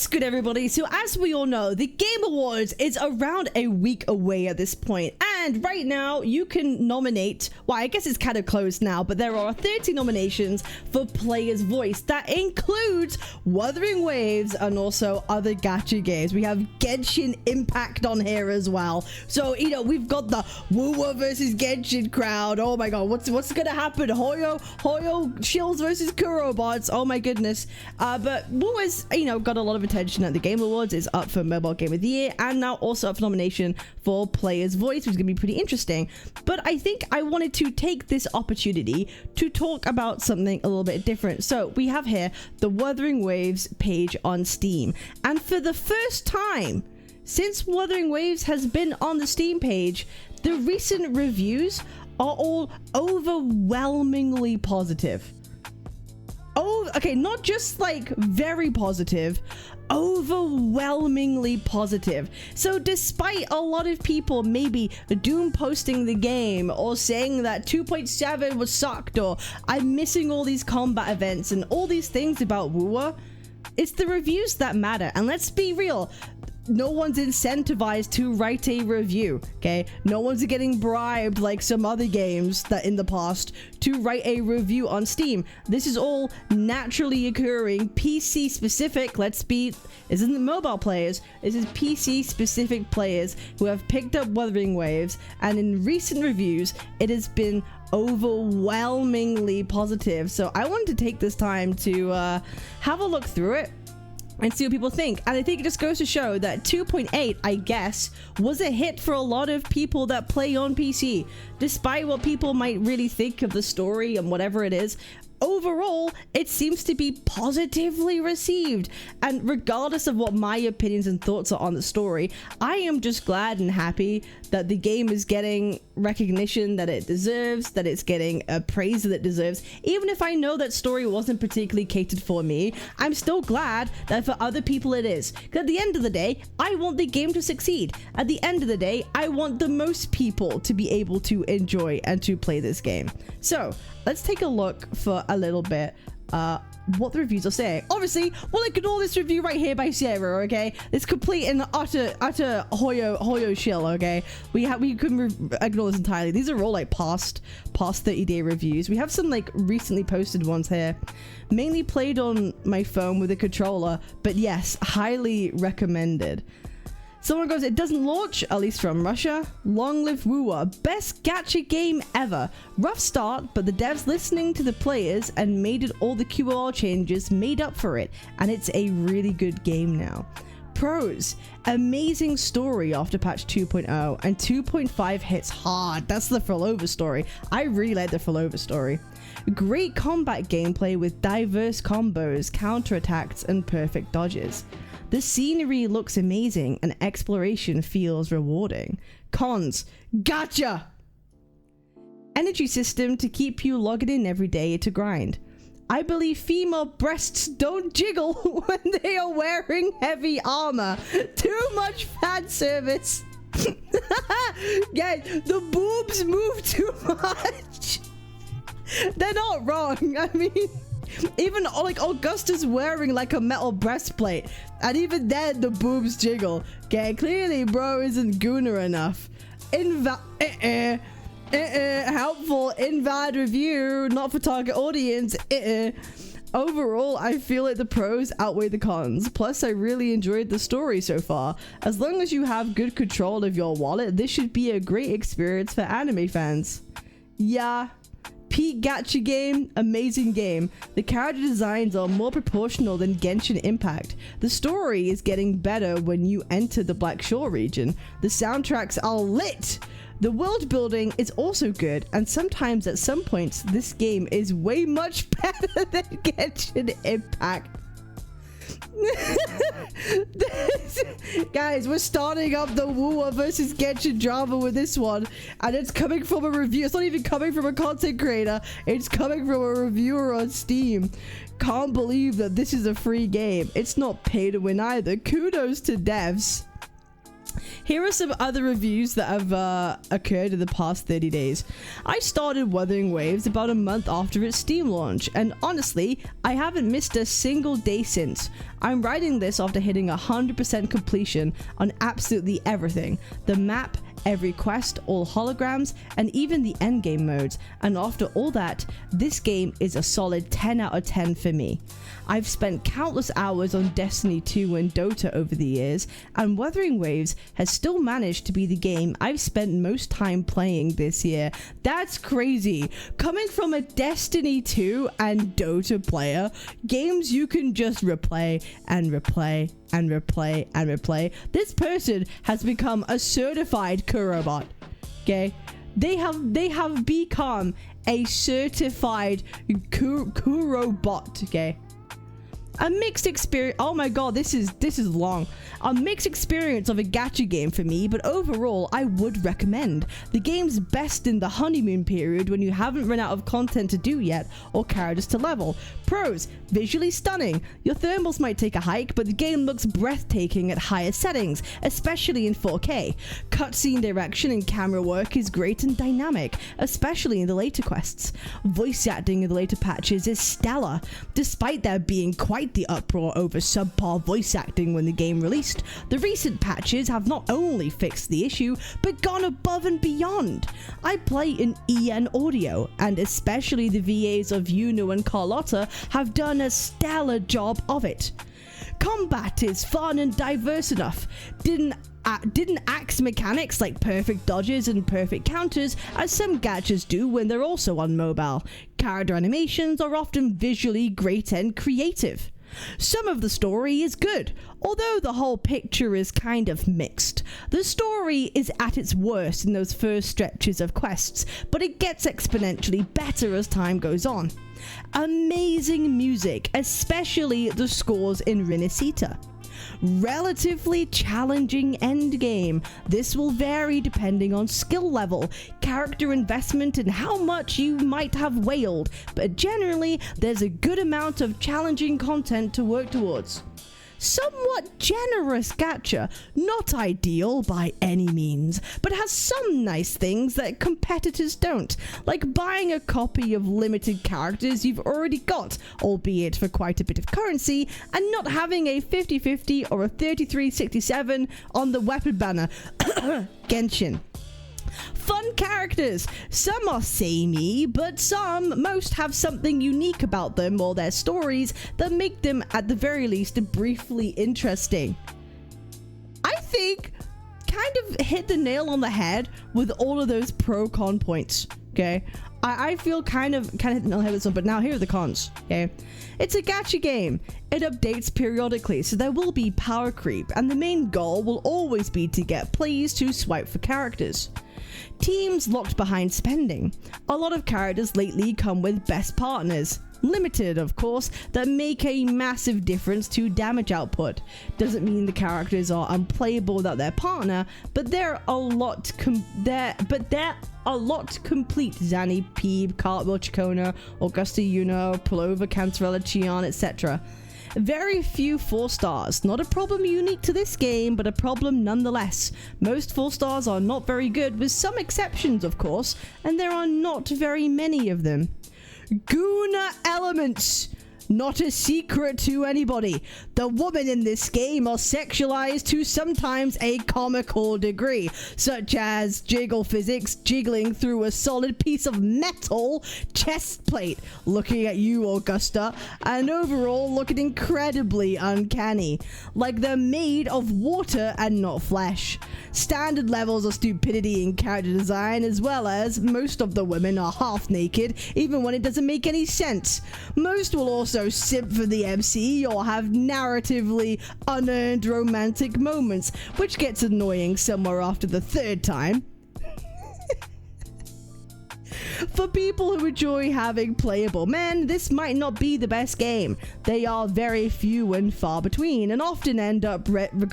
What's good, everybody? So as we all know, the Game Awards is around a week away at this point, and right now you can nominate, well, I guess it's kind of closed now, but there are 30 nominations for Player's Voice. That includes Wuthering Waves and also other gacha games. We have Genshin Impact on here as well. So, you know, we've got the Wuwa versus Genshin crowd. Oh my god, what's gonna happen? Hoyo Shills versus Kurobots. Oh my goodness. But Wuwa's, you know, got a lot of attention at the Game Awards. Is up for Mobile Game of the Year and now also up for nomination for Player's Voice, which is gonna be pretty interesting. But I think I wanted to take this opportunity to talk about something a little bit different. So we have here the Wuthering Waves page on Steam, and for the first time since Wuthering Waves has been on the Steam page, the recent reviews are all overwhelmingly positive. Oh, okay, not just like very positive, overwhelmingly positive. So despite a lot of people maybe doom posting the game or saying that 2.7 was sucked or I'm missing all these combat events and all these things about Wuwa, it's the reviews that matter. And let's be real, no one's incentivized to write a review, okay? No one's getting bribed like some other games that in the past to write a review on Steam. This is all naturally occurring, PC specific. This isn't mobile players, this is PC specific players who have picked up Wuthering Waves, and in recent reviews it has been overwhelmingly positive. So I wanted to take this time to have a look through it and see what people think. And I think it just goes to show that 2.8, I guess, was a hit for a lot of people that play on PC. Despite what people might really think of the story and whatever it is, overall, it seems to be positively received. And regardless of what my opinions and thoughts are on the story, I am just glad and happy that the game is getting recognition that it deserves, that it's getting praise that it deserves. Even if I know that story wasn't particularly catered for me, I'm still glad that for other people it is. Because at the end of the day, I want the game to succeed. At the end of the day, I want the most people to be able to enjoy and to play this game. So let's take a look for a little bit what the reviews are saying. Obviously, we'll ignore this review right here by Sierra, okay? It's complete and utter Hoyo shill, okay? We can ignore this entirely. These are all like past 30-day reviews. We have some like recently posted ones here. Mainly played on my phone with a controller, but yes, highly recommended. Someone goes, it doesn't launch, at least from Russia. Long live Wuwa. Best gacha game ever. Rough start, but the devs listening to the players and made it all the QOL changes made up for it. And it's a really good game now. Pros. Amazing story after patch 2.0 and 2.5 hits hard. That's the Fallover story. I really like the Fallover story. Great combat gameplay with diverse combos, counterattacks, and perfect dodges. The scenery looks amazing and exploration feels rewarding. Cons. Gotcha! Energy system to keep you logged in every day to grind. I believe female breasts don't jiggle when they are wearing heavy armor. Too much fan service. Guys, the boobs move too much. They're not wrong. I mean, even like Augusta's wearing like a metal breastplate, and even then the boobs jiggle. Okay, clearly bro isn't gooner enough. Helpful invalid review, not for target audience. Overall, I feel like the pros outweigh the cons. Plus, I really enjoyed the story so far. As long as you have good control of your wallet, this should be a great experience for anime fans. Yeah. Peak gacha game, amazing game. The character designs are more proportional than Genshin Impact. The story is getting better when you enter the Black Shore region. The soundtracks are lit. The world building is also good, and sometimes at some points this game is way much better than Genshin Impact. Guys, we're starting up the Wuwa versus Genshin drama with this one, and it's coming from a review. It's not even coming from a content creator, it's coming from a reviewer on Steam. Can't believe that this is a free game. It's not pay to win either. Kudos to devs. Here are some other reviews that have occurred in the past 30 days. I started Wuthering Waves about a month after its Steam launch, and honestly, I haven't missed a single day since. I'm writing this after hitting 100% completion on absolutely everything. The map, every quest, all holograms, and even the endgame modes. And after all that, this game is a solid 10 out of 10 for me. I've spent countless hours on Destiny 2 and Dota over the years, and Wuthering Waves has still managed to be the game I've spent most time playing this year. That's crazy. Coming from a Destiny 2 and Dota player, games you can just replay and replay and replay and replay. This person has become a certified Kurobot. Okay? They have become a certified Kurobot, okay? A mixed experience. Oh my god, this is long. A mixed experience of a gacha game for me, but overall I would recommend. The game's best in the honeymoon period when you haven't run out of content to do yet or characters to level. Pros: visually stunning. Your thermals might take a hike, but the game looks breathtaking at higher settings, especially in 4K. Cutscene direction and camera work is great and dynamic, especially in the later quests. Voice acting in the later patches is stellar, despite there being quite the uproar over subpar voice acting when the game released. The recent patches have not only fixed the issue, but gone above and beyond. I play in EN audio, and especially the VAs of Yuno and Carlotta have done a stellar job of it. Combat is fun and diverse enough. Didn't axe mechanics like perfect dodges and perfect counters as some gachas do when they're also on mobile. Character animations are often visually great and creative. Some of the story is good, although the whole picture is kind of mixed. The story is at its worst in those first stretches of quests, but it gets exponentially better as time goes on. Amazing music, especially the scores in Renacita. Relatively challenging endgame. This will vary depending on skill level, character investment, and how much you might have whaled, but generally there's a good amount of challenging content to work towards. Somewhat generous gacha, not ideal by any means, but has some nice things that competitors don't, like buying a copy of limited characters you've already got, albeit for quite a bit of currency, and not having a 50/50 or a 33/67 on the weapon banner. Genshin. Fun characters. Some are samey, but most have something unique about them or their stories that make them at the very least briefly interesting. I think kind of hit the nail on the head with all of those pro-con points. Okay, I feel kind of hit the nail on the head with some, but now here are the cons. Okay, it's a gacha game. It updates periodically, so there will be power creep, and the main goal will always be to get players to swipe for characters. Teams locked behind spending. A lot of characters lately come with best partners, limited of course, that make a massive difference to damage output. Doesn't mean the characters are unplayable without their partner, but they're a lot complete. Zanny, Peeb, Cartwheel, Chikona, Augusta, Yuno, Pulova, Cantarella, Chion, etc. Very few 4 stars. Not a problem unique to this game, but a problem nonetheless. Most 4 stars are not very good, with some exceptions of course, and there are not very many of them. Guna elements. Not a secret to anybody. The women in this game are sexualized to sometimes a comical degree, such as jiggle physics, jiggling through a solid piece of metal chest plate, looking at you, Augusta, and overall looking incredibly uncanny, like they're made of water and not flesh. Standard levels of stupidity in character design, as well as most of the women are half naked, even when it doesn't make any sense. Most will also simp for the MC or have narratively unearned romantic moments, which gets annoying somewhere after the 3rd time. For people who enjoy having playable men, this might not be the best game. They are very few and far between, and often end up relegated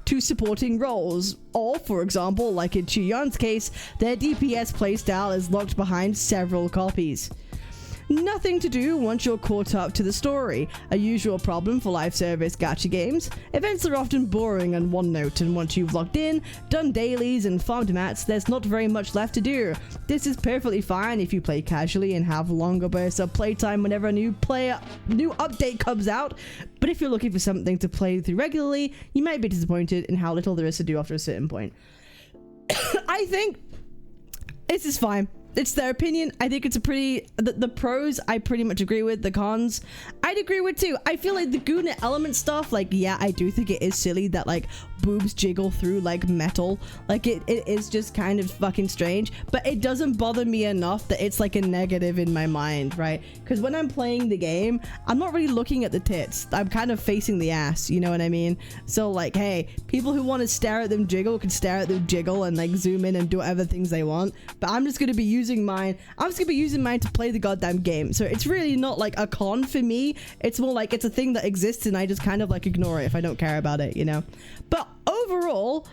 to supporting roles. Or, for example, like in Chiyon's case, their DPS playstyle is locked behind several copies. Nothing to do once you're caught up to the story. A usual problem for live service gacha games. Events are often boring and one note, and once you've logged in, done dailies and farmed mats, there's not very much left to do. This is perfectly fine if you play casually and have longer bursts of playtime whenever a new update comes out, but if you're looking for something to play through regularly, you might be disappointed in how little there is to do after a certain point. I think this is fine. It's their opinion. I think it's a pretty... The pros, I pretty much agree with. The cons, I'd agree with too. I feel like the Guna element stuff, like, yeah, I do think it is silly that, like, boobs jiggle through, like, metal. Like, it is just kind of fucking strange. But it doesn't bother me enough that it's, like, a negative in my mind, right? Because when I'm playing the game, I'm not really looking at the tits. I'm kind of facing the ass, you know what I mean? So, like, hey, people who want to stare at them jiggle can stare at them jiggle and, like, zoom in and do whatever things they want. But I'm just going to be using mine. I'm just gonna be using mine to play the goddamn game. So it's really not like a con for me. It's more like it's a thing that exists and I just kind of like ignore it if I don't care about it, you know? But overall,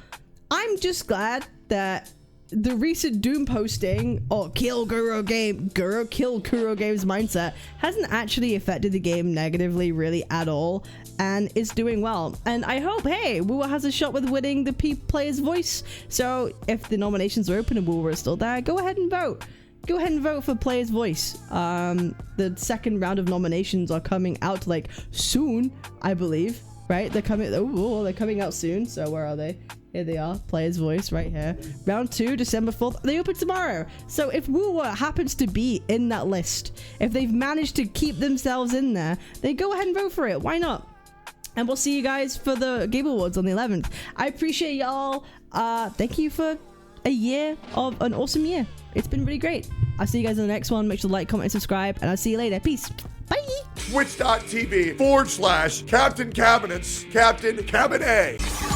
I'm just glad that the recent Doom posting or kill Kuro Games mindset hasn't actually affected the game negatively really at all and is doing well. And I hope, hey, Wuwa has a shot with winning the player's voice. So if the nominations are open and Wuwa is still there, go ahead and vote. Go ahead and vote for Player's Voice. The second round of nominations are coming out like soon, I believe, right? They're coming. Oh, they're coming out soon. So where are they? Here they are. Player's Voice right here. Round 2, December 4th. They open tomorrow. So if Wuwa happens to be in that list, if they've managed to keep themselves in there, then go ahead and vote for it. Why not? And we'll see you guys for the Game Awards on the 11th. I appreciate y'all. Thank you for a year of an awesome year. It's been really great. I'll see you guys in the next one. Make sure to like, comment, and subscribe, and I'll see you later. Peace. Bye. Twitch.tv/Captain Cabinetz, Captain Cabinetz.